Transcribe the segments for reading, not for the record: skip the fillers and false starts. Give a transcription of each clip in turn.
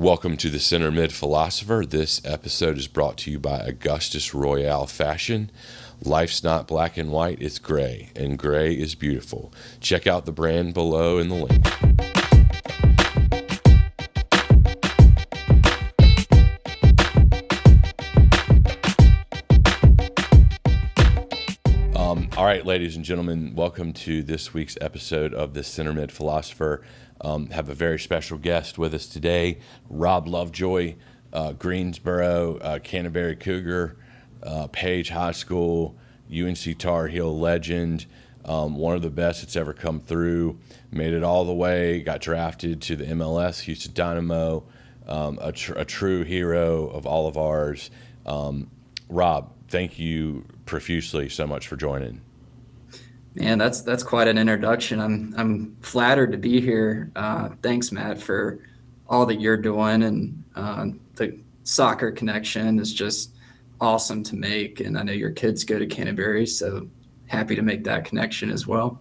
Welcome to the Center Mid Philosopher. This episode is brought to you by Augustus Royale Fashion. Life's not black and white, it's gray, and gray is beautiful. Check out the brand below in the link. All right, ladies and gentlemen, welcome to this week's episode of the Center Mid Philosopher. Have a very special guest with us today, Rob Lovejoy, Greensboro, Canterbury Cougar, Page High School, UNC Tar Heel legend, one of the best that's ever come through, made it all the way, got drafted to the MLS, Houston Dynamo, a true hero of all of ours. Rob, thank you profusely so much for joining. Man, that's quite an introduction. I'm flattered to be here. Thanks, Matt, for all that you're doing, and the soccer connection is just awesome to make. And I know your kids go to Canterbury, so happy to make that connection as well.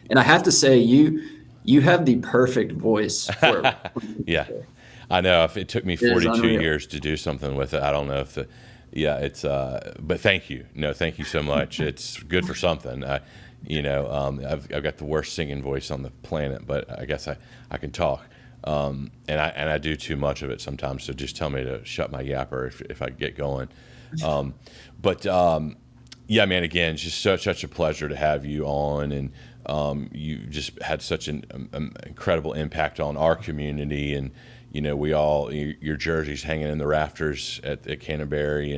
And I have to say, you have the perfect voice for it. Yeah, I know. If it took me 42 years to do something with it, I don't know if it's but thank you. No, thank you so much. It's good for something. I've got the worst singing voice on the planet, but I guess I can talk. And I do too much of it sometimes. So just tell me to shut my yapper if I get going. Yeah, man, again, it's just such a pleasure to have you on, and you just had such an incredible impact on our community. And we all, your jersey's hanging in the rafters at Canterbury,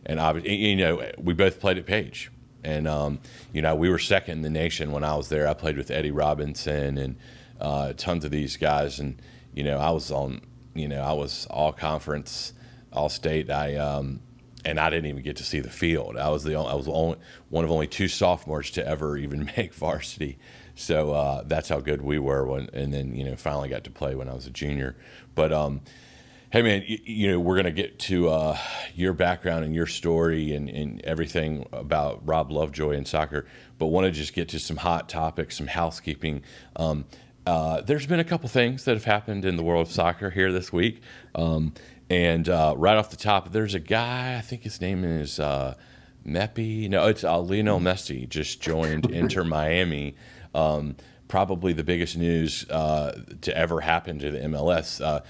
and obviously, we both played at Page, and we were second in the nation when I was there. I played with Eddie Robinson and tons of these guys, and I was all conference, all state. And I didn't even get to see the field. I was one of only two sophomores to ever even make varsity. So that's how good we were. And then finally got to play when I was a junior. But hey man, we're gonna get to your background and your story and everything about Rob Lovejoy and soccer. But want to just get to some hot topics, some housekeeping. There's been a couple things that have happened in the world of soccer here this week. And right off the top, there's a guy, I think his name is Meppy. No, it's Lionel Messi just joined Inter Miami. Probably the biggest news to ever happen to the MLS.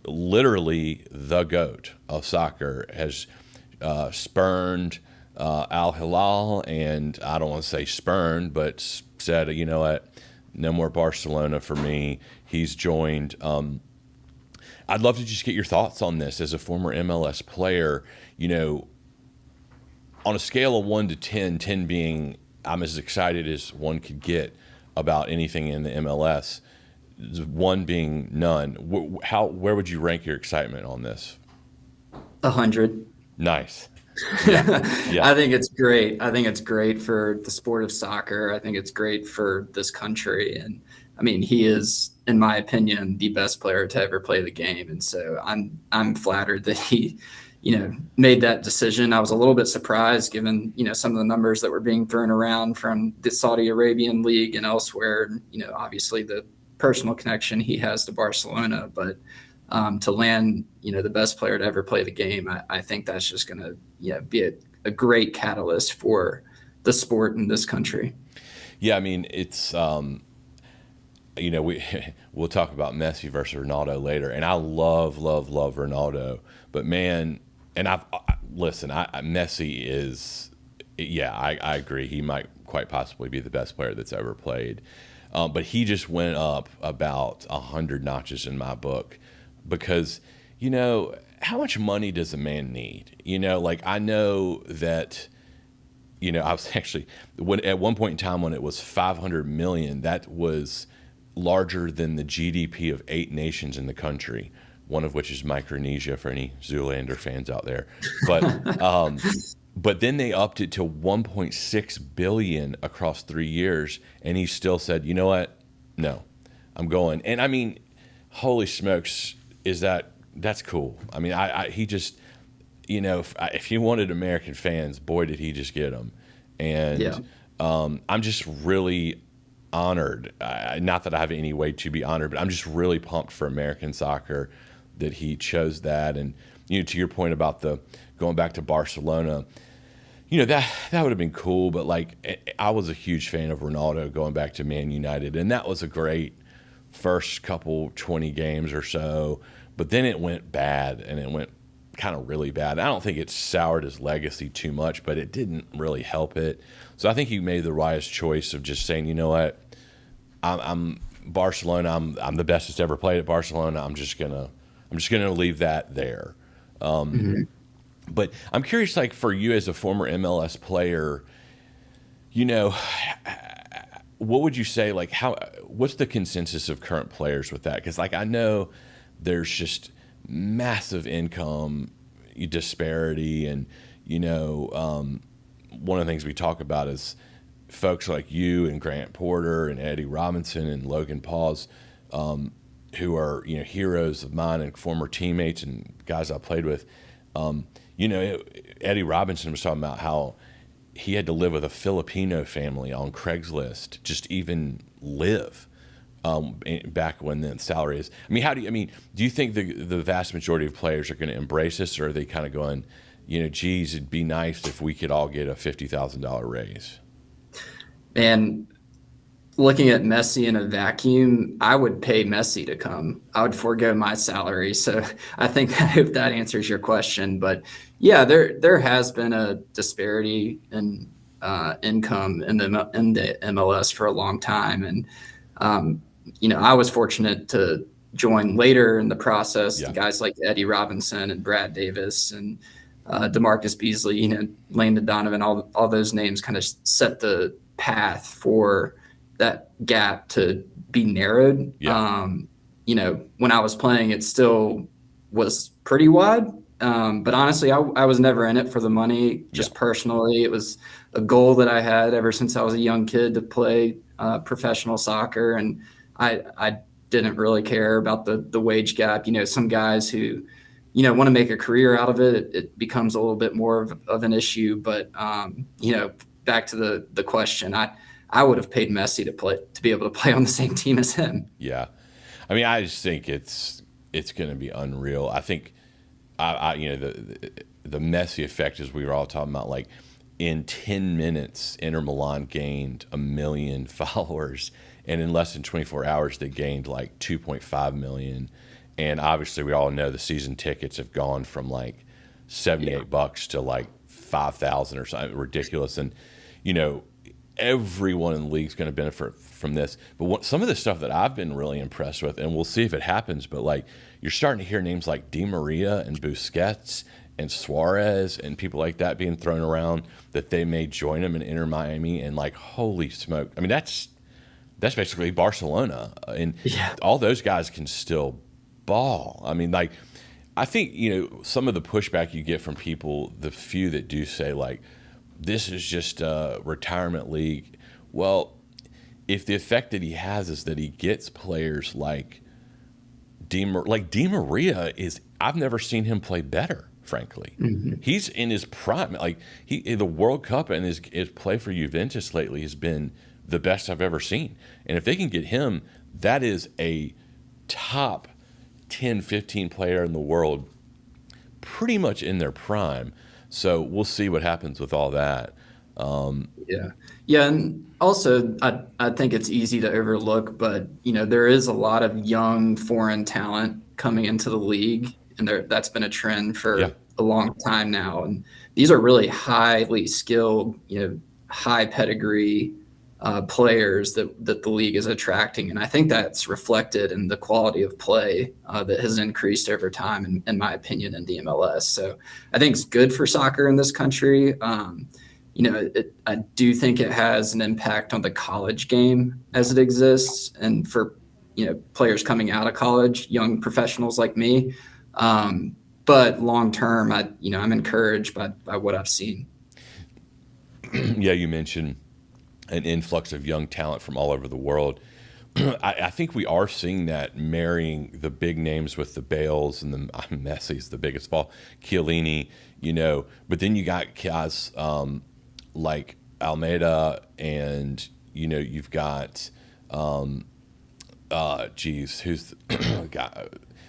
Literally the GOAT of soccer has spurned Al Hilal, and I don't want to say spurned, but said, you know what, no more Barcelona for me. He's joined. I'd love to just get your thoughts on this as a former MLS player. On a scale of 1 to 10, 10 being I'm as excited as one could get about anything in the MLS, 1 being none. Where would you rank your excitement on this? 100. Nice. Yeah. I think it's great. I think it's great for the sport of soccer. I think it's great for this country. And I mean, he is, in my opinion, the best player to ever play the game. And so I'm flattered that he, made that decision. I was a little bit surprised given, some of the numbers that were being thrown around from the Saudi Arabian League and elsewhere. Obviously the personal connection he has to Barcelona, but to land, the best player to ever play the game, I think that's just going to be a great catalyst for the sport in this country. Yeah, I mean, it's we'll talk about Messi versus Ronaldo later, and I love Ronaldo, but man, and Messi is, I agree, he might quite possibly be the best player that's ever played, but he just went up about 100 notches in my book, because how much money does a man need? I know that. I was actually, at one point in time when it was 500 million, that was larger than the GDP of 8 nations in the country, one of which is Micronesia for any Zoolander fans out there. But then they upped it to 1.6 billion across 3 years, and he still said, you know what? No, I'm going. And I mean, holy smokes, that's cool. I mean, he just, if he wanted American fans, boy, did he just get them. And I'm just really honored. Not that I have any way to be honored, but I'm just really pumped for American soccer that he chose that. And to your point about the going back to Barcelona, that would have been cool. But like, I was a huge fan of Ronaldo going back to Man United, and that was a great first couple 20 games or so. But then it went bad, and it went kind of really bad. I don't think it soured his legacy too much, but it didn't really help it. So I think he made the wisest choice of just saying, you know what, I'm Barcelona. I'm the best that's ever played at Barcelona. I'm just gonna leave that there. But I'm curious, like, for you as a former MLS player, what would you say, like, what's the consensus of current players with that? Because, like, I know there's just massive income disparity, and one of the things we talk about is folks like you and Grant Porter and Eddie Robinson and Logan Paws, who are heroes of mine and former teammates and guys I played with. Eddie Robinson was talking about how he had to live with a Filipino family on Craigslist just even live. Back when the salary is, do you think the vast majority of players are going to embrace this, or are they kind of going, geez, it'd be nice if we could all get a $50,000 raise? And looking at Messi in a vacuum, I would pay Messi to come. I would forego my salary. So I hope that answers your question. But yeah, there has been a disparity in income in the MLS for a long time, and I was fortunate to join later in the process. Yeah. Guys like Eddie Robinson and Brad Davis and DeMarcus Beasley, Landon Donovan, all those names kind of set the path for that gap to be narrowed. Yeah. When I was playing, it still was pretty wide. But honestly, I was never in it for the money. Just personally, it was a goal that I had ever since I was a young kid to play professional soccer, and I didn't really care about the wage gap. Some guys who, want to make a career out of it, it becomes a little bit more of an issue. But, back to the question, I would have paid Messi to be able to play on the same team as him. Yeah. I just think it's going to be unreal. I think, the Messi effect, as we were all talking about, like, in 10 minutes, Inter Milan gained 1 million followers, and in less than 24 hours, they gained like 2.5 million. And obviously, we all know the season tickets have gone from like $78 to like 5,000 or something ridiculous. And everyone in the league is going to benefit from this. But some of the stuff that I've been really impressed with, and we'll see if it happens, but like, you're starting to hear names like Di Maria and Busquets and Suarez and people like that being thrown around, that they may join them in Inter Miami. And like, holy smoke. That's basically Barcelona. And all those guys can still ball. I think, some of the pushback you get from people, the few that do say like, this is just a retirement league. Well, if the effect that he has is that he gets players like Di Maria I've never seen him play better, frankly. Mm-hmm. He's in his prime. Like, the World Cup and his play for Juventus lately has been the best I've ever seen. And if they can get him, that is a top 10, 15 player in the world, pretty much in their prime. So we'll see what happens with all that. Yeah, and also I think it's easy to overlook, but there is a lot of young foreign talent coming into the league, and that's been a trend for a long time now. And these are really highly skilled, high pedigree players that the league is attracting, and I think that's reflected in the quality of play that has increased over time, in my opinion, in the MLS. So I think it's good for soccer in this country. I do think it has an impact on the college game as it exists, and for players coming out of college, young professionals like me. But long term, I'm encouraged by what I've seen. Yeah, you mentioned an influx of young talent from all over the world. I think we are seeing that, marrying the big names with the Bales and the Messi's the biggest of all, Chiellini, but then you got guys like Almeida, and you've got who's the guy,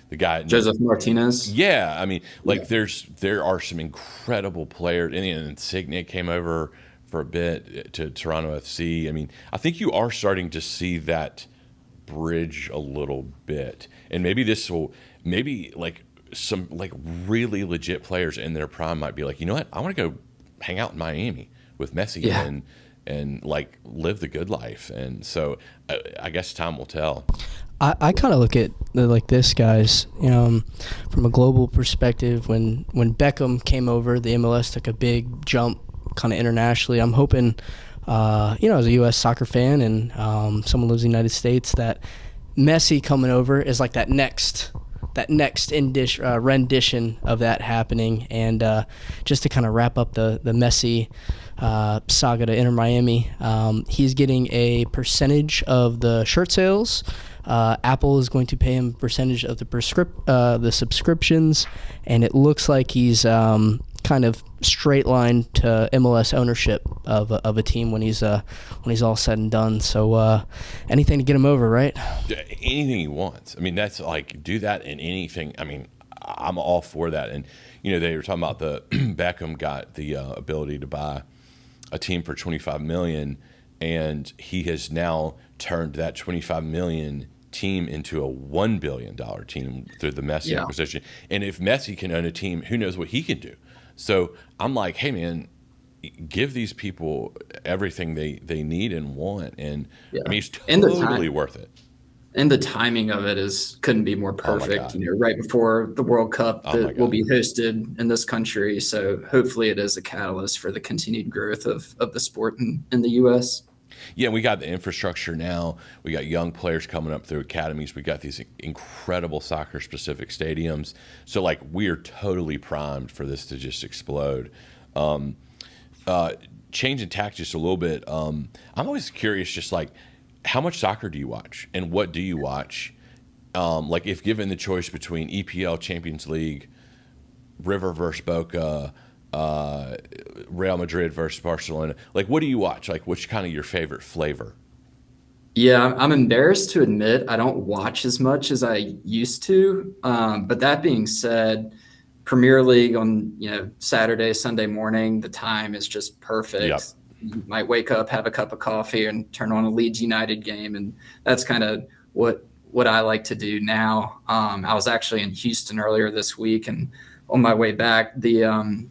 the guy Joseph Martinez. Yeah, I mean, like there are some incredible players. And Insigne came over for a bit to Toronto FC. I mean, I think you are starting to see that bridge a little bit, and maybe this will like some like really legit players in their prime might be like, you know what, I want to go hang out in Miami with Messi and like live the good life. And so I guess time will tell. I kind of look at like this, guys, from a global perspective. When Beckham came over, the MLS took a big jump kind of internationally. I'm hoping, as a U.S. soccer fan and someone lives in the United States, that Messi coming over is like that next rendition of that happening. And just to kind of wrap up the Messi saga to Inter Miami, he's getting a percentage of the shirt sales. Apple is going to pay him a percentage of the subscriptions, and it looks like he's kind of straight line to MLS ownership of a team when he's all said and done. So anything to get him over, right? Anything he wants. I mean, that's like, do that in anything. I mean, I'm all for that. And they were talking about the Beckham got the ability to buy a team for $25 million, and he has now turned that $25 million team into a $1 billion team through the Messi acquisition. And if Messi can own a team, who knows what he can do? So I'm like, hey man, give these people everything they need and want. And I mean, it's totally worth it. And the timing of it couldn't be more perfect. Right before the World Cup that will be hosted in this country. So hopefully it is a catalyst for the continued growth of the sport in the U.S. Yeah, we got the infrastructure now. We got young players coming up through academies. We got these incredible soccer-specific stadiums. So, like, we are totally primed for this to just explode. Changing tack just a little bit. I'm always curious, just like, how much soccer do you watch, and what do you watch? Like, if given the choice between EPL, Champions League, River versus Boca, Real Madrid versus Barcelona, like, what do you watch? Like, what's kind of your favorite flavor? Yeah, I'm embarrassed to admit I don't watch as much as I used to. But that being said, Premier League on Saturday, Sunday morning, the time is just perfect. Yep. You might wake up, have a cup of coffee, and turn on a Leeds United game, and that's kind of what I like to do now. I was actually in Houston earlier this week, and on my way back, the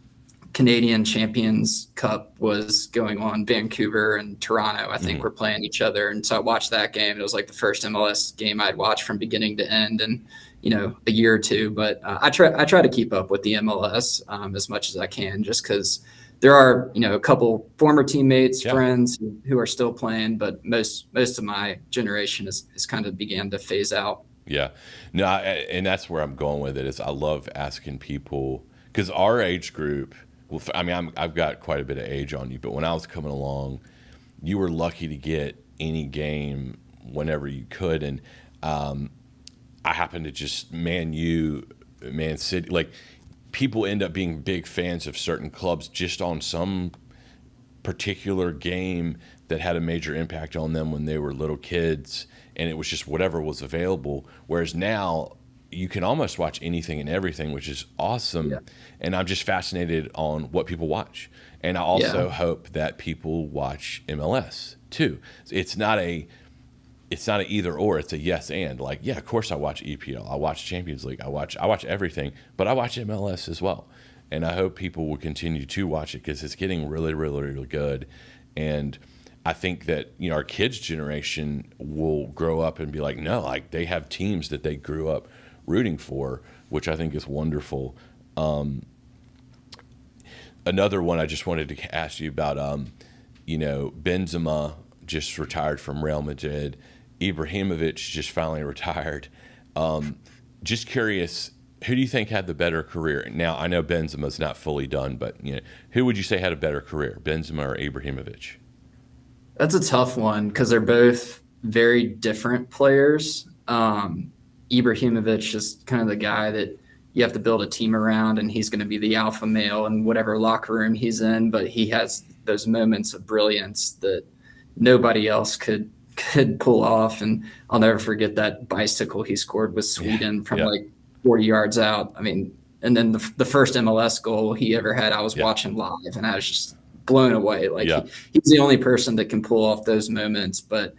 Canadian Champions Cup was going on. Vancouver and Toronto, I think, were playing each other. And so I watched that game. It was like the first MLS game I'd watched from beginning to end in, a year or two. But I try to keep up with the MLS as much as I can, just because there are, a couple former teammates, friends who are still playing, but most of my generation is kind of began to phase out. Yeah. No, and that's where I'm going with it, is I love asking people, because our age group, well, I mean, I've got quite a bit of age on you, but when I was coming along, you were lucky to get any game whenever you could. And I happened to just Man City, like, people end up being big fans of certain clubs just on some particular game that had a major impact on them when they were little kids, and it was just whatever was available. Whereas now, you can almost watch anything and everything, which is awesome. Yeah. And I'm just fascinated on what people watch. And I also hope that people watch MLS too. It's not a either or, it's a yes and. Like, yeah, of course I watch EPL, I watch Champions League, I watch everything, but I watch MLS as well. And I hope people will continue to watch it, because it's getting really, really, really good. And I think that, our kids' generation will grow up and be like, no, like, they have teams that they grew up rooting for, which I think is wonderful. Another one I just wanted to ask you about, Benzema just retired from Real Madrid. Ibrahimovic just finally retired. Just curious, who do you think had the better career? Now, I know Benzema's not fully done, but who would you say had a better career, Benzema or Ibrahimovic? That's a tough one, because they're both very different players. Ibrahimovic is kind of the guy that you have to build a team around, and he's going to be the alpha male in whatever locker room he's in. But he has those moments of brilliance that nobody else could pull off. And I'll never forget that bicycle he scored with Sweden from like 40 yards out. I mean, and then the first MLS goal he ever had, I was watching live, and I was just blown away. Like he's the only person that can pull off those moments. But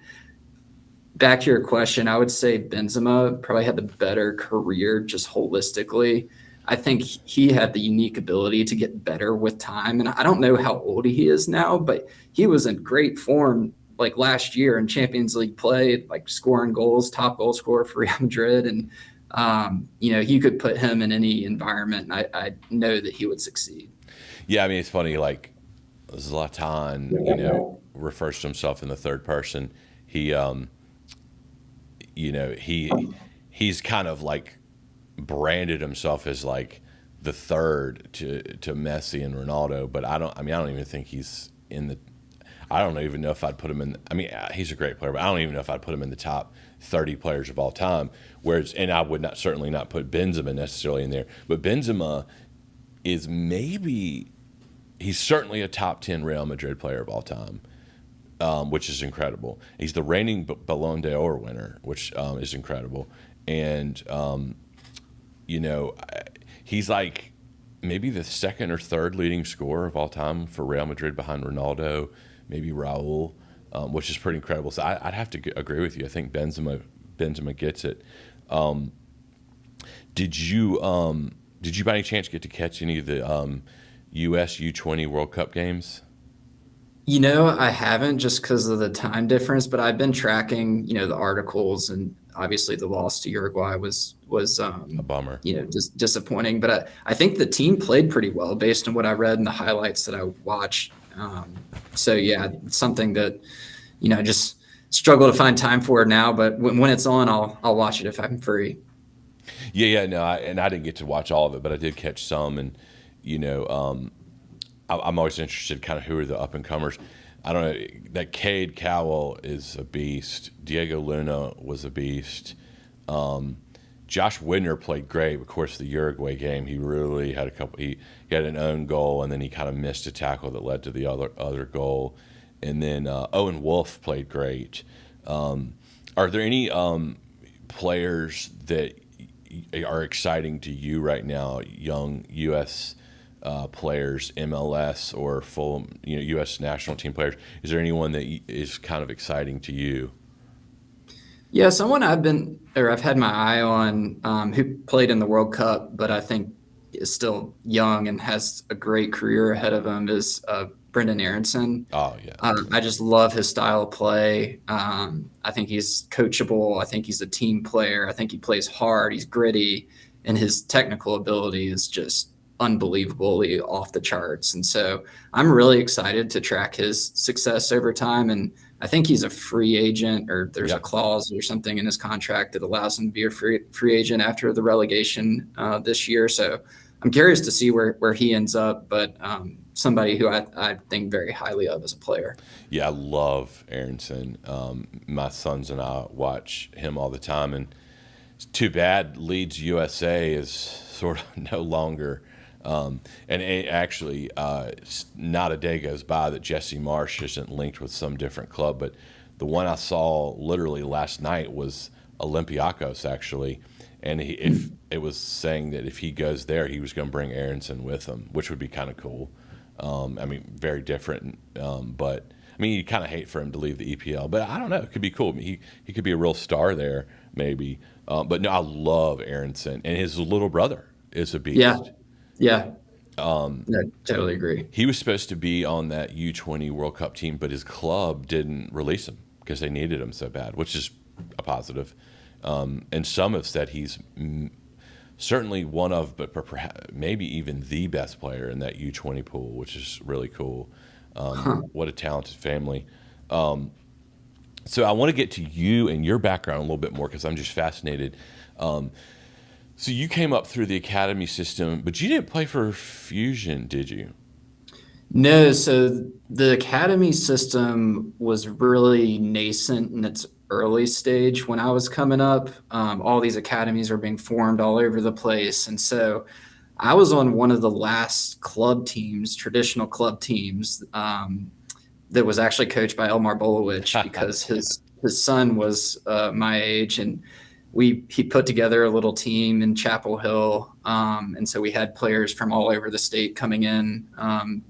back to your question, I would say Benzema probably had the better career just holistically. I think he had the unique ability to get better with time. And I don't know how old he is now, but he was in great form like last year in Champions League play, like scoring goals, top goal scorer for Real Madrid. And, you could put him in any environment, and I know that he would succeed. Yeah, I mean, it's funny, like Zlatan, refers to himself in the third person. He, he's kind of like branded himself as like the third to Messi and Ronaldo, but I don't even think he's in the. I don't even know if I'd put him in. I mean, he's a great player, but I don't even know if I'd put him in the top 30 players of all time. And I would certainly not put Benzema necessarily in there. But Benzema is he's certainly a top 10 Real Madrid player of all time, which is incredible. He's the reigning Ballon d'Or winner, which is incredible. And he's like maybe the second or third leading scorer of all time for Real Madrid behind Ronaldo, maybe Raul, which is pretty incredible. So I'd have to agree with you. I think Benzema gets it. Did you by any chance get to catch any of the U.S. U20 World Cup games? I haven't, just because of the time difference, but I've been tracking, the articles, and obviously the loss to Uruguay was a bummer. Just disappointing. But I think the team played pretty well based on what I read in the highlights that I watched. So yeah, something that, just struggle to find time for now, but when it's on, I'll watch it if I'm free. Yeah, no, I didn't get to watch all of it, but I did catch some, and I'm always interested kind of who are the up-and-comers. I don't know, that Cade Cowell is a beast. Diego Luna was a beast. Josh Widner played great. Of course, the Uruguay game, he really had he had an own goal, and then he kind of missed a tackle that led to the other goal. And then Owen Wolff played great. Are there any players that are exciting to you right now, young U.S. Players, MLS or full, U.S. national team players? Is there anyone that is kind of exciting to you? Yeah, someone I've had my eye on, who played in the World Cup, but I think is still young and has a great career ahead of him, is Brendan Aronson. Oh yeah, I just love his style of play. I think he's coachable. I think he's a team player. I think he plays hard. He's gritty, and his technical ability is just unbelievably off the charts. And so I'm really excited to track his success over time. And I think he's a free agent, or there's a clause or something in his contract that allows him to be a free agent after the relegation this year. So I'm curious to see where he ends up, but somebody who I think very highly of as a player. Yeah, I love Aronson. My sons and I watch him all the time, and it's too bad Leeds USA is sort of no longer. And actually, not a day goes by that Jesse Marsch isn't linked with some different club. But the one I saw literally last night was Olympiacos, actually. And if it was saying that if he goes there, he was going to bring Aronson with him, which would be kind of cool. I mean, very different. But, I mean, you kind of hate for him to leave the EPL. But I don't know. It could be cool. I mean, he could be a real star there, maybe. But, no, I love Aronson. And his little brother is a beast. Yeah. I totally agree. He was supposed to be on that U20 World Cup team, but his club didn't release him because they needed him so bad, which is a positive. And some have said he's certainly one of, but perhaps maybe even the best player in that U20 pool, which is really cool. What a talented family. So I want to get to you and your background a little bit more, because I'm just fascinated. So you came up through the academy system, but you didn't play for Fusion, did you? No, so the academy system was really nascent in its early stage when I was coming up. All these academies were being formed all over the place. And so I was on one of the last club teams, traditional club teams, that was actually coached by Elmar Bolowich, because his son was my age. And he put together a little team in Chapel Hill. And so we had players from all over the state coming in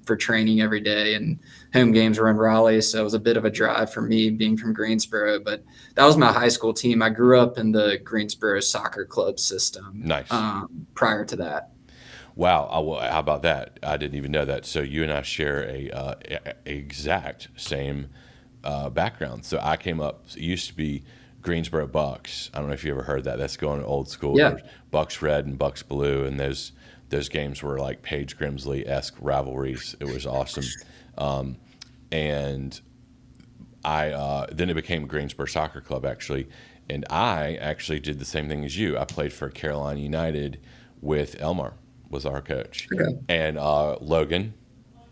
for training every day, and home games were in Raleigh. So it was a bit of a drive for me being from Greensboro, but that was my high school team. I grew up in the Greensboro soccer club system. Nice. Prior to that. Wow. How about that? I didn't even know that. So you and I share a exact same background. So I came up, it used to be Greensboro Bucks. I don't know if you ever heard that. That's going old school. Yeah. There's Bucks Red and Bucks Blue, and those games were like Paige Grimsley-esque rivalries. It was awesome. And I then it became Greensboro Soccer Club, actually. And I actually did the same thing as you. I played for Carolina United with Elmar was our coach. Okay. And Logan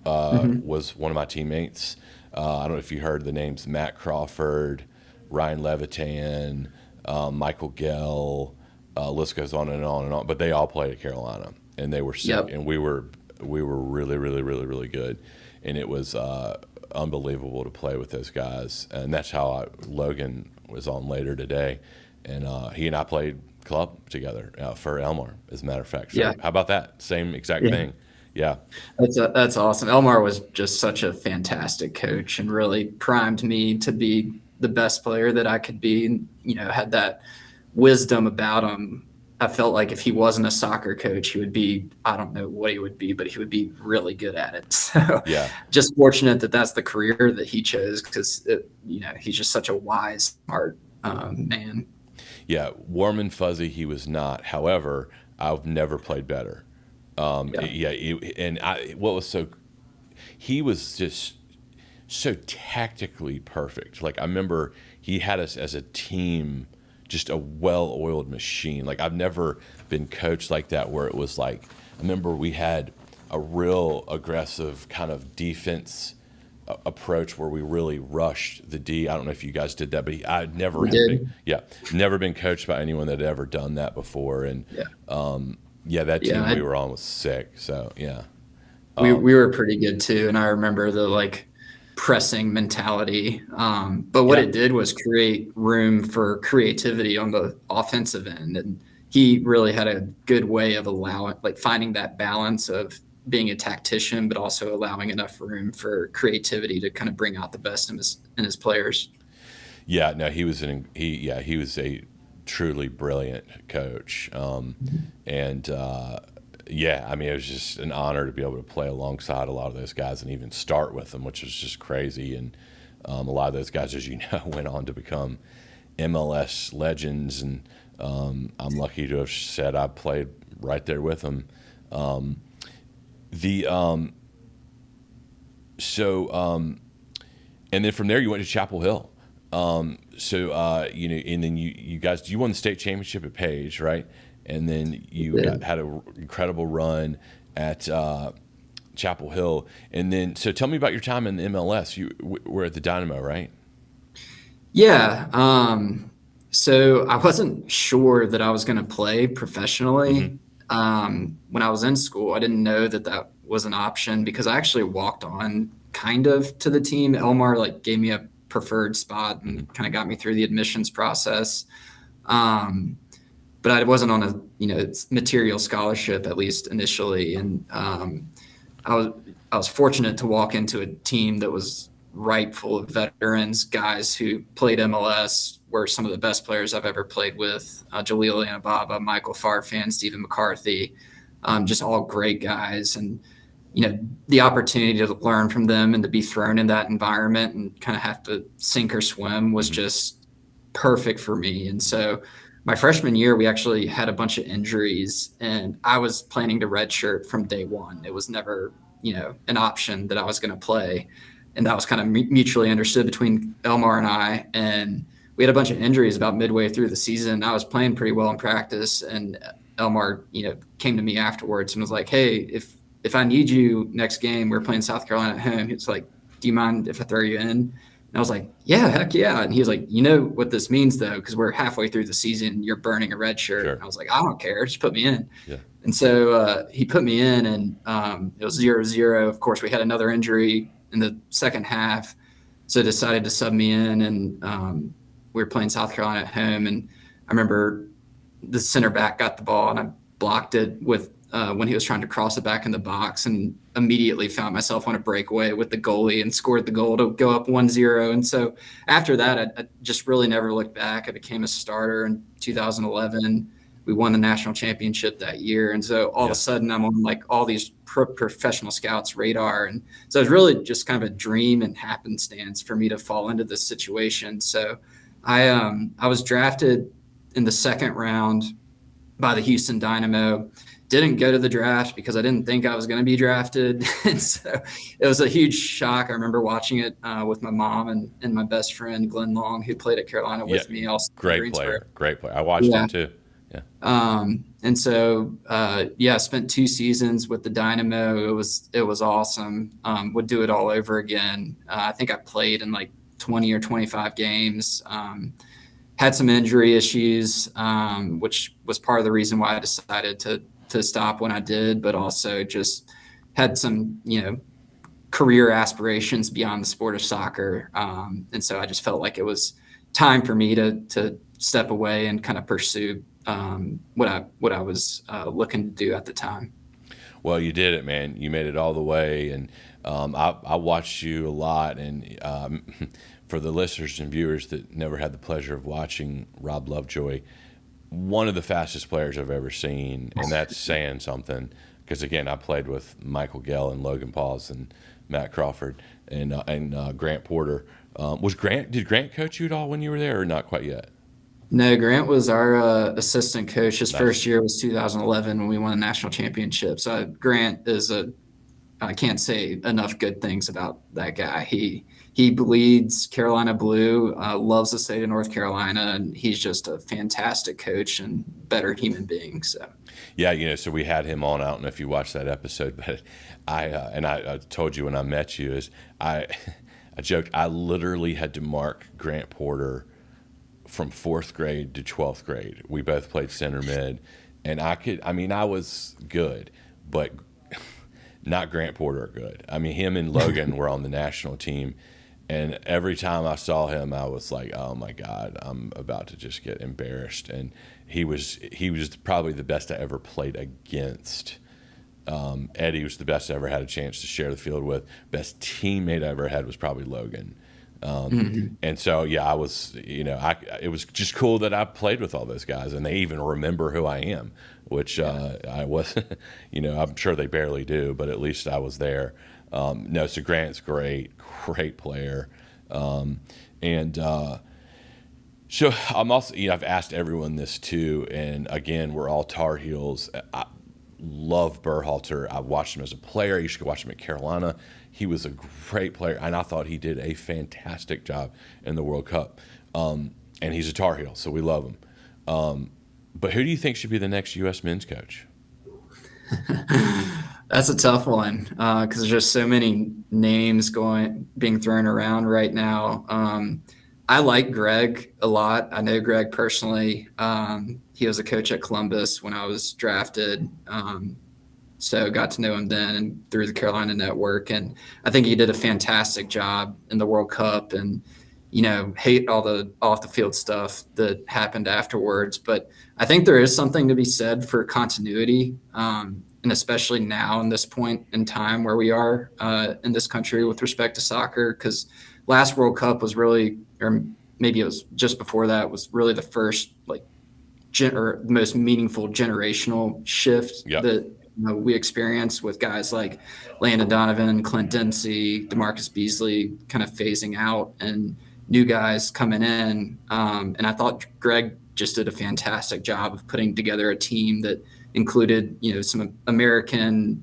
was one of my teammates. I don't know if you heard the names Matt Crawford, Ryan Levitan, Michael Gell, list goes on and on and on. But they all played at Carolina, and they were sick. Yep. And we were really, really, really, really good. And it was unbelievable to play with those guys. And that's how Logan was on later today. And he and I played club together for Elmar, as a matter of fact. So Yeah. how about that? Same exact thing. Yeah. That's awesome. Elmar was just such a fantastic coach and really primed me to be the best player that I could be. And, had that wisdom about him. I felt like if he wasn't a soccer coach, he would be, I don't know what he would be, but he would be really good at it. So Yeah. just fortunate that that's the career that he chose, because, he's just such a wise, smart man. Yeah. Warm and fuzzy, he was not. However, I've never played better. He was just so tactically perfect. Like, I remember he had us as a team, just a well-oiled machine. Like, I've never been coached like that, where it was like, I remember we had a real aggressive kind of defense approach where we really rushed the D. I don't know if you guys did that, but I'd never never been coached by anyone that had ever done that before. And that team we were on was sick. So we were pretty good too. And I remember the pressing mentality. But what it did was create room for creativity on the offensive end. And he really had a good way of finding that balance of being a tactician, but also allowing enough room for creativity to kind of bring out the best in his players. Yeah, no, he was a truly brilliant coach. It was just an honor to be able to play alongside a lot of those guys and even start with them, which was just crazy. And a lot of those guys, as you know, went on to become MLS legends. And I'm lucky to have said I played right there with them. And then from there you went to Chapel Hill. And then you guys, you won the state championship at Page, right? And then you had an incredible run at Chapel Hill. And then, so tell me about your time in the MLS. You were at the Dynamo, right? Yeah. So I wasn't sure that I was going to play professionally. When I was in school, I didn't know that was an option, because I actually walked on kind of to the team. Elmar gave me a preferred spot and kind of got me through the admissions process. But I wasn't on a material scholarship, at least initially. And I was fortunate to walk into a team that was ripe full of veterans, guys who played MLS, were some of the best players I've ever played with. Jalil Anababa, Michael Farfan, Stephen McCarthy, just all great guys. And, the opportunity to learn from them and to be thrown in that environment and kind of have to sink or swim was just perfect for me. And so my freshman year, we actually had a bunch of injuries, and I was planning to redshirt from day one. It was never, an option that I was going to play. And that was kind of mutually understood between Elmar and I. And we had a bunch of injuries about midway through the season. I was playing pretty well in practice, and Elmar, came to me afterwards and was like, "Hey, if I need you next game, we're playing South Carolina at home. It's like, do you mind if I throw you in?" And I was like, "Yeah, heck yeah." And he was like, "You know what this means though, because we're halfway through the season, you're burning a red shirt." Sure. And I was like, "I don't care, just put me in." Yeah. And so he put me in, and it was 0-0. Of course, we had another injury in the second half, so decided to sub me in, and we were playing South Carolina at home. And I remember the center back got the ball and I blocked it with when he was trying to cross it back in the box, and immediately found myself on a breakaway with the goalie and scored the goal to go up 1-0. And so after that, I just really never looked back. I became a starter in 2011. We won the national championship that year. And so all of a sudden I'm on like all these professional scouts radar. And so it was really just kind of a dream and happenstance for me to fall into this situation. So I was drafted in the second round by the Houston Dynamo. Didn't go to the draft because I didn't think I was going to be drafted. And so it was a huge shock. I remember watching it with my mom and my best friend, Glenn Long, who played at Carolina with me. Also great player. I watched him too. Yeah. And so, I spent 2 seasons with the Dynamo. It was awesome. Would do it all over again. I think I played in like 20 or 25 games. Had some injury issues, which was part of the reason why I decided to stop when I did, but also just had some, career aspirations beyond the sport of soccer. And so I just felt like it was time for me to step away and kind of pursue what I was looking to do at the time. Well, you did it, man. You made it all the way, and I watched you a lot. And for the listeners and viewers that never had the pleasure of watching Rob Lovejoy, one of the fastest players I've ever seen, and that's saying something. Because again, I played with Michael Gell and Logan Pauls and Matt Crawford and Grant Porter. Did Grant coach you at all when you were there, or not quite yet? No, Grant was our assistant coach. His first year was 2011 when we won the national championship. So Grant is I can't say enough good things about that guy. He bleeds Carolina blue, loves the state of North Carolina, and he's just a fantastic coach and better human being. So. Yeah, so we had him on. I don't know if you watched that episode, but I told you when I met you I joked I literally had to mark Grant Porter from 4th grade to 12th grade. We both played center mid, and I was good, but not Grant Porter good. I mean, him and Logan were on the national team, and every time I saw him, I was like, oh my God, I'm about to just get embarrassed. And he was probably the best I ever played against. Eddie was the best I ever had a chance to share the field with. Best teammate I ever had was probably Logan. And so, I was, it was just cool that I played with all those guys, and they even remember who I am, which I wasn't, I'm sure they barely do, but at least I was there. So Grant's great player. So I'm also, I've asked everyone this too, and again, we're all Tar Heels. I love Berhalter. I watched him as a player. You should watch him at Carolina. He was a great player, and I thought he did a fantastic job in the World Cup. And he's a Tar Heel, so we love him. But who do you think should be the next U.S. men's coach? That's a tough one because there's just so many names being thrown around right now. I like Greg a lot. I know Greg personally. He was a coach at Columbus when I was drafted. So got to know him then and through the Carolina Network. And I think he did a fantastic job in the World Cup, and, hate all the off the field stuff that happened afterwards. But I think there is something to be said for continuity. And especially now in this point in time where we are in this country with respect to soccer, because last World Cup was really, or maybe it was just before that, was really the first or the most meaningful generational shift that we experienced with guys like Landon Donovan, Clint Dempsey, DeMarcus Beasley kind of phasing out and new guys coming in. And I thought Greg just did a fantastic job of putting together a team that included, some American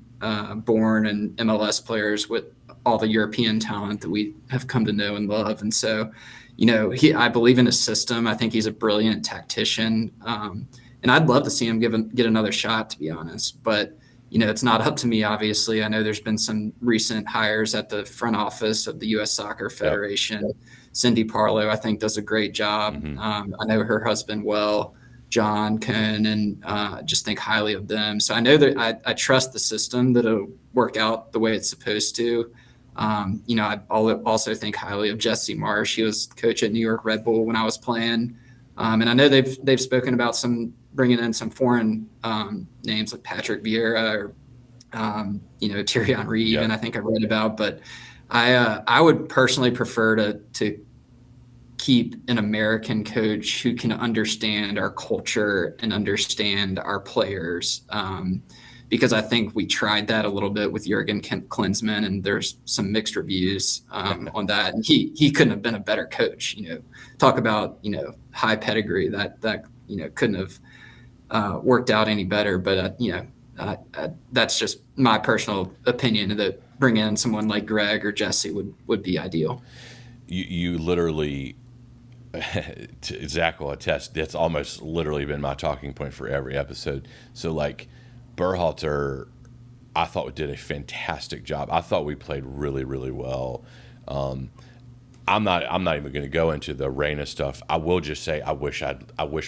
born and MLS players with all the European talent that we have come to know and love. And so, I believe in his system. I think he's a brilliant tactician. And I'd love to see him get another shot, to be honest. But, it's not up to me, obviously. I know there's been some recent hires at the front office of the U.S. Soccer Federation. Yep. Cindy Parlow, I think, does a great job. Mm-hmm. I know her husband well, John Cohn, and just think highly of them. So I know that I trust the system that it'll work out the way it's supposed to. I also think highly of Jesse Marsh. He was coach at New York Red Bull when I was playing. And I know they've spoken about bringing in some foreign names like Patrick Vieira or Thierry Henry. Even I think I read about, but I would personally prefer to keep an American coach who can understand our culture and understand our players. Because I think we tried that a little bit with Jurgen Klinsmann, and there's some mixed reviews on that. And he couldn't have been a better coach. Talk about high pedigree that couldn't have worked out any better. But that's just my personal opinion, that bring in someone like Greg or Jesse would be ideal. You literally, Zach will attest, that's almost literally been my talking point for every episode. So like Berhalter, I thought did a fantastic job. I thought we played really, really well. I'm not even going to go into the Reyna stuff. I will just say I wish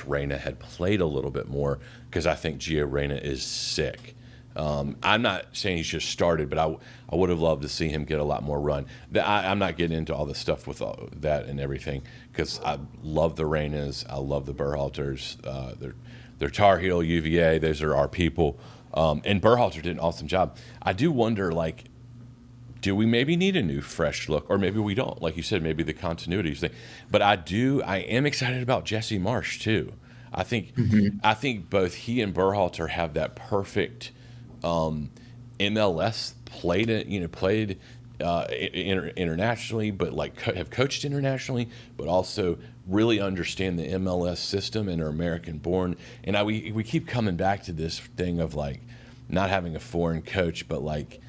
Reyna had played a little bit more, because I think Gio Reyna is sick. I'm not saying he should have started, but I would have loved to see him get a lot more run. I'm not getting into all the stuff with all that and everything, because I love the Reynas. I love the Berhalters. They're Tar Heel, UVA. Those are our people. And Berhalter did an awesome job. I do wonder, like, do we maybe need a new, fresh look, or maybe we don't? Like you said, maybe the continuity thing. But I am excited about Jesse Marsch too. I think both he and Berhalter have that perfect MLS played internationally, but like have coached internationally, but also really understand the MLS system and are American born. And we keep coming back to this thing of like not having a foreign coach, but like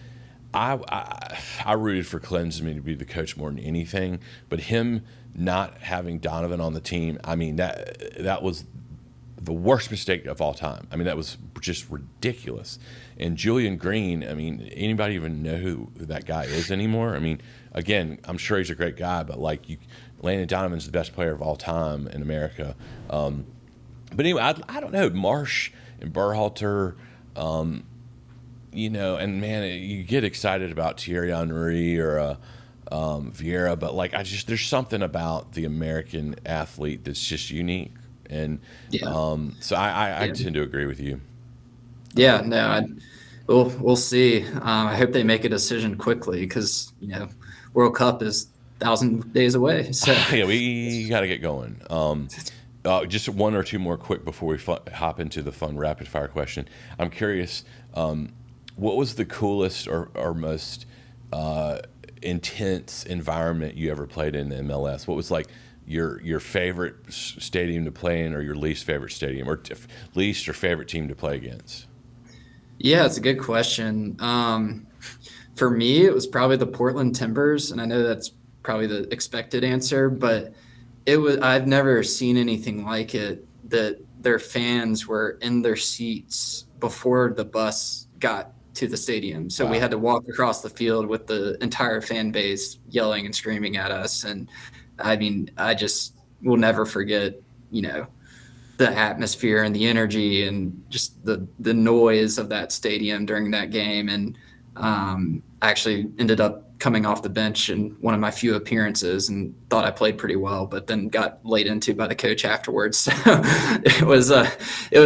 I rooted for Klinsmann to be the coach more than anything, but him not having Donovan on the team, I mean, that was the worst mistake of all time. I mean, that was just ridiculous. And Julian Green, I mean, anybody even know who that guy is anymore? I mean, again, I'm sure he's a great guy, but like Landon Donovan's the best player of all time in America. But anyway, I don't know, Marsch and Berhalter, and man, you get excited about Thierry Henry or Vieira, but like there's something about the American athlete that's just unique. And so I tend to agree with you. Yeah, no, we'll see. I hope they make a decision quickly, because World Cup is 1,000 days away. So yeah, we got to get going. Just one or two more quick before we hop into the fun rapid fire question. I'm curious, what was the coolest or most intense environment you ever played in the MLS? What was like your favorite stadium to play in, or your least favorite stadium, or least or favorite team to play against? Yeah, it's a good question. For me, it was probably the Portland Timbers, and I know that's probably the expected answer, but I've never seen anything like it, that their fans were in their seats before the bus got to the stadium. So we had to walk across the field with the entire fan base yelling and screaming at us. And I mean, I just will never forget, the atmosphere and the energy and just the noise of that stadium during that game. And I actually ended up coming off the bench in one of my few appearances and thought I played pretty well, but then got laid into by the coach afterwards. So it was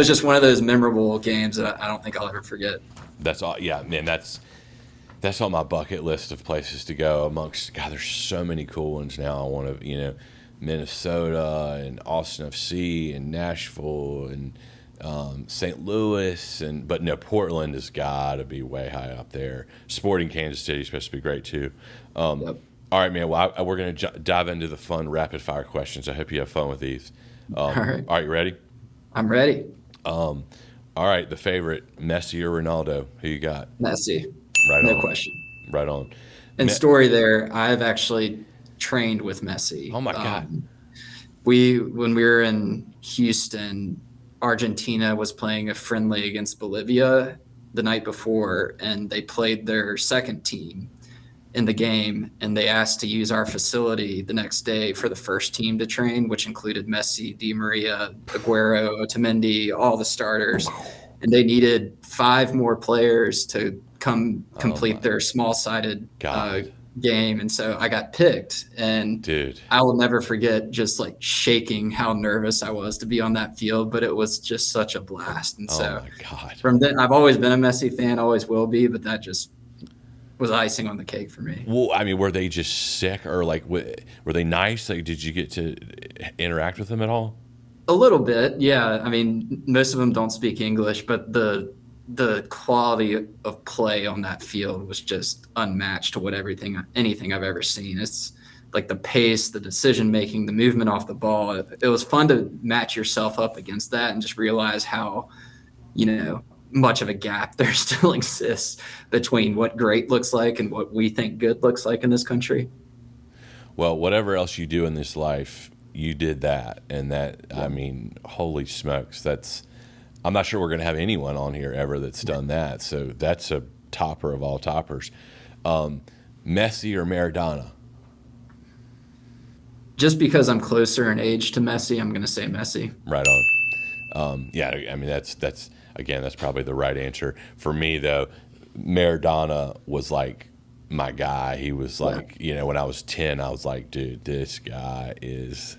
just one of those memorable games that I don't think I'll ever forget. That's all. Yeah, man, that's on my bucket list of places to go. There's so many cool ones now. I want to, Minnesota and Austin FC and Nashville and St. Louis, but no, Portland has got to be way high up there. Sporting Kansas City is supposed to be great too. Yep. All right, man. Well, we're going to dive into the fun rapid fire questions. I hope you have fun with these. All right. Are you ready? I'm ready. All right. The favorite, Messi or Ronaldo? Who you got? Messi. Right on. No question. Right on. And story there, I've actually trained with Messi. Oh my God. When we were in Houston, Argentina was playing a friendly against Bolivia the night before, and they played their second team in the game, and they asked to use our facility the next day for the first team to train, which included Messi, Di Maria, Aguero, Otamendi, all the starters. And they needed 5 more players to come complete their small-sided game, and so I got picked. And Dude, I will never forget just like shaking how nervous I was to be on that field, but it was just such a blast. And oh so my God. from then, I've always been a Messi fan, always will be, but that just was icing on the cake for me. Well, I mean, were they just sick, or like were they nice? Like, did you get to interact with them at all? A little bit, yeah. I mean, most of them don't speak English, but the quality of play on that field was just unmatched to anything I've ever seen. It's like the pace, the decision making, the movement off the ball. It was fun to match yourself up against that and just realize how, much of a gap there still exists between what great looks like and what we think good looks like in this country. Well, whatever else you do in this life, you did that. And that, I mean, holy smokes, I'm not sure we're going to have anyone on here ever that's done that. So that's a topper of all toppers. Messi or Maradona? Just because I'm closer in age to Messi, I'm going to say Messi. Right on. Yeah, I mean, that's probably the right answer. For me, though, Maradona was like my guy. He was like, when I was 10, I was like, dude, this guy is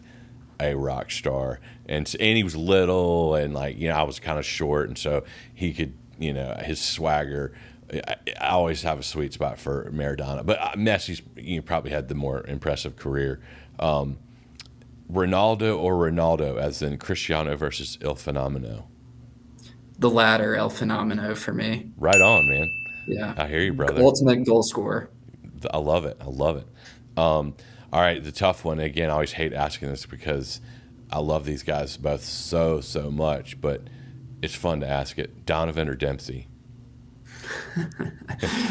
a rock star. And he was little, and like, I was kind of short, and so he could, his swagger. I always have a sweet spot for Maradona, but Messi's probably had the more impressive career. Ronaldo or Ronaldo, as in Cristiano versus El Fenomeno? The latter, El Fenomeno, for me. Right on, man. Yeah. I hear you, brother. Ultimate goal scorer. I love it. All right, the tough one. Again, I always hate asking this because I love these guys both so much, but it's fun to ask it. Donovan or Dempsey?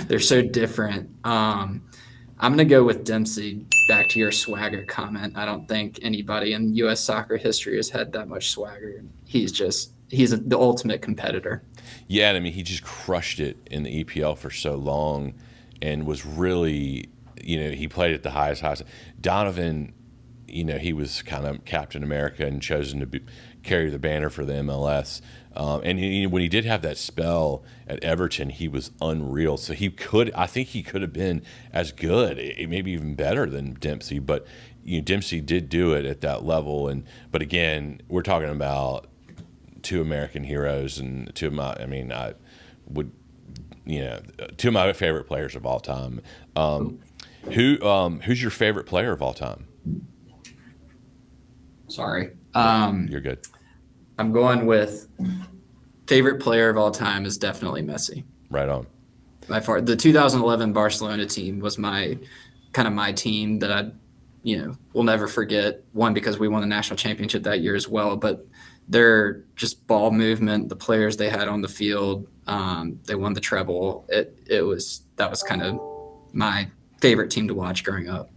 They're so different. I'm going to go with Dempsey. Back to your swagger comment. I don't think anybody in U.S. soccer history has had that much swagger. He's the ultimate competitor. Yeah, I mean, he just crushed it in the EPL for so long and was really, he played at the highest. Donovan, he was kind of Captain America and chosen to carry the banner for the MLS. And when he did have that spell at Everton, he was unreal. So I think he could have been as good, maybe even better than Dempsey. But Dempsey did do it at that level. But again, we're talking about two American heroes and two of my favorite players of all time. Who's your favorite player of all time? Sorry. You're good. I'm going with favorite player of all time is definitely Messi. Right on. By far, the 2011 Barcelona team was my team that I, will never forget. One, because we won the national championship that year as well, but their just ball movement, the players they had on the field, they won the treble. That was kind of my favorite team to watch growing up.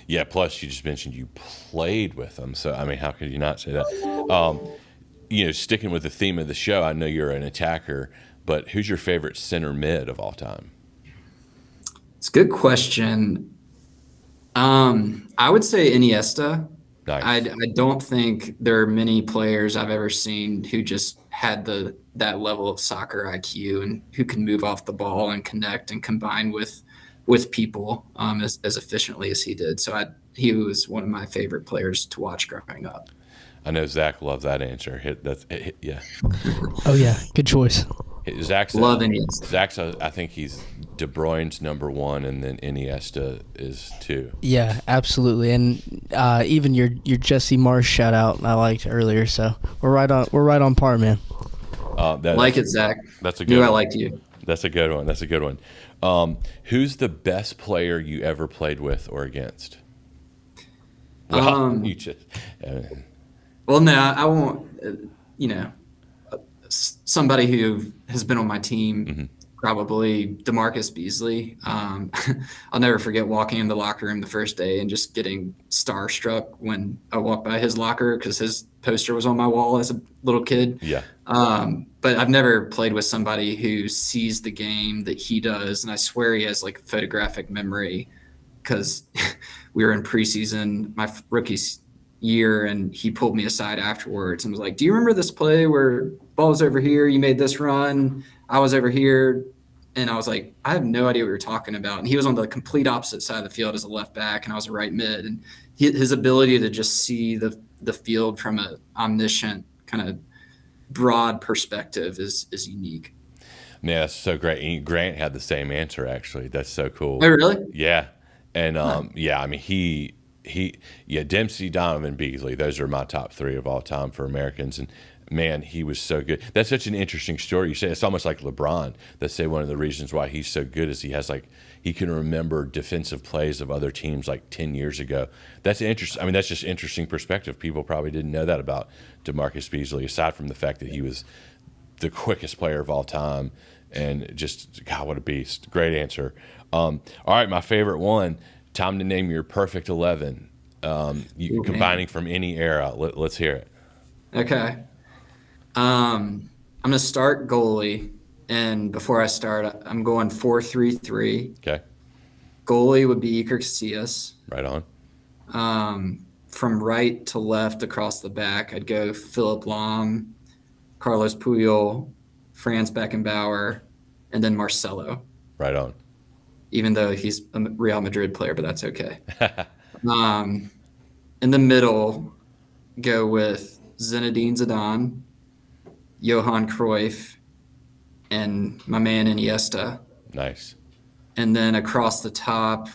Yeah. Plus, you just mentioned you played with them, so I mean, how could you not say that? Sticking with the theme of the show, I know you're an attacker, but who's your favorite center mid of all time? It's a good question. I would say Iniesta. Nice. I don't think there are many players I've ever seen who just had that level of soccer IQ and who can move off the ball and connect and combine with people as efficiently as he did. So he was one of my favorite players to watch growing up. I know Zach loves that answer. Yeah. Oh yeah, good choice. Zach's love Iniesta. Zach's I think he's De Bruyne's number one, and then Iniesta is 2. Yeah, absolutely. And even your Jesse Marsh shout out I liked earlier. So we're right on par, man. Like it, Zach. That's a good one. I liked you. That's a good one. Who's the best player you ever played with or against? Well, you just. Well, no, I won't. Somebody who has been on my team, mm-hmm. Probably DeMarcus Beasley. I'll never forget walking in the locker room the first day and just getting starstruck when I walked by his locker because his poster was on my wall as a little kid. Yeah. But I've never played with somebody who sees the game that he does, and I swear he has like photographic memory because we were in preseason my rookie year, and he pulled me aside afterwards and was like, "Do you remember this play where ball was over here? You made this run. I was over here. And I was like, I have no idea what you're talking about. And he was on the complete opposite side of the field as a left back, and I was a right mid. And his ability to just see the field from an omniscient kind of broad perspective is unique. Man, that's so great. And Grant had the same answer, actually. That's so cool. Oh, really? Yeah. And yeah, I mean, Dempsey, Donovan, Beasley, those are my top 3 of all time for Americans. And man, he was so good. That's such an interesting story. You say it's almost like LeBron. They say one of the reasons why he's so good is he can remember defensive plays of other teams like 10 years ago. That's interesting. I mean, that's just interesting perspective. People probably didn't know that about DeMarcus Beasley, aside from the fact that he was the quickest player of all time. And just, God, what a beast. Great answer. All right, my favorite one. Time to name your perfect 11. Combining from any era. Let's hear it. Okay. I'm going to start goalie. And before I start, I'm going 4-3-3. Okay. Goalie would be Iker Casillas. Right on. From right to left across the back, I'd go Philip Lahm, Carlos Puyol, Franz Beckenbauer, and then Marcelo. Right on. Even though he's a Real Madrid player, but that's okay. In the middle, go with Zinedine Zidane, Johan Cruyff, and my man Iniesta. Nice. And then across the top,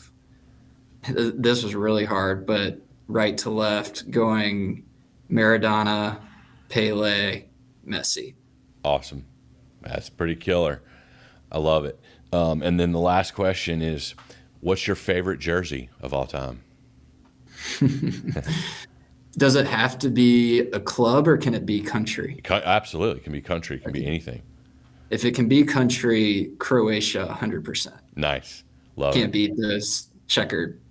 this was really hard, but right to left, going Maradona, Pele, Messi. Awesome. That's pretty killer. I love it. And then the last question is, what's your favorite jersey of all time? Does it have to be a club or can it be country? Absolutely. It can be country. It can be anything. If it can be country, Croatia, 100%. Nice. Love Can't it. beat this checkered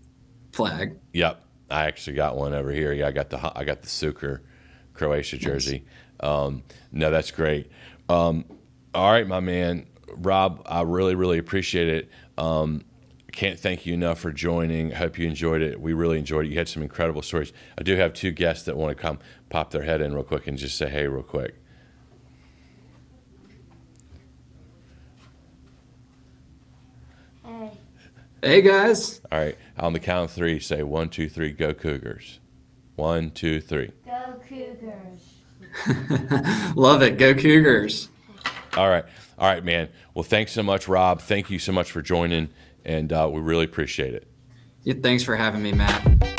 flag. Yep. I actually got one over here. Yeah, I got the Suker Croatia jersey. Nice. No, that's great. All right, my man. Rob, I really, really appreciate it. Can't thank you enough for joining. I hope you enjoyed it. We really enjoyed it. You had some incredible stories. I do have 2 guests that want to come pop their head in real quick and just say hey real quick. Hey. Hey, guys. All right. On the count of 3, say 1, 2, 3, go Cougars. 1, 2, 3. Go Cougars. Love it. Go Cougars. All right. All right, man. Well, thanks so much, Rob. Thank you so much for joining, and we really appreciate it. Yeah, thanks for having me, Matt.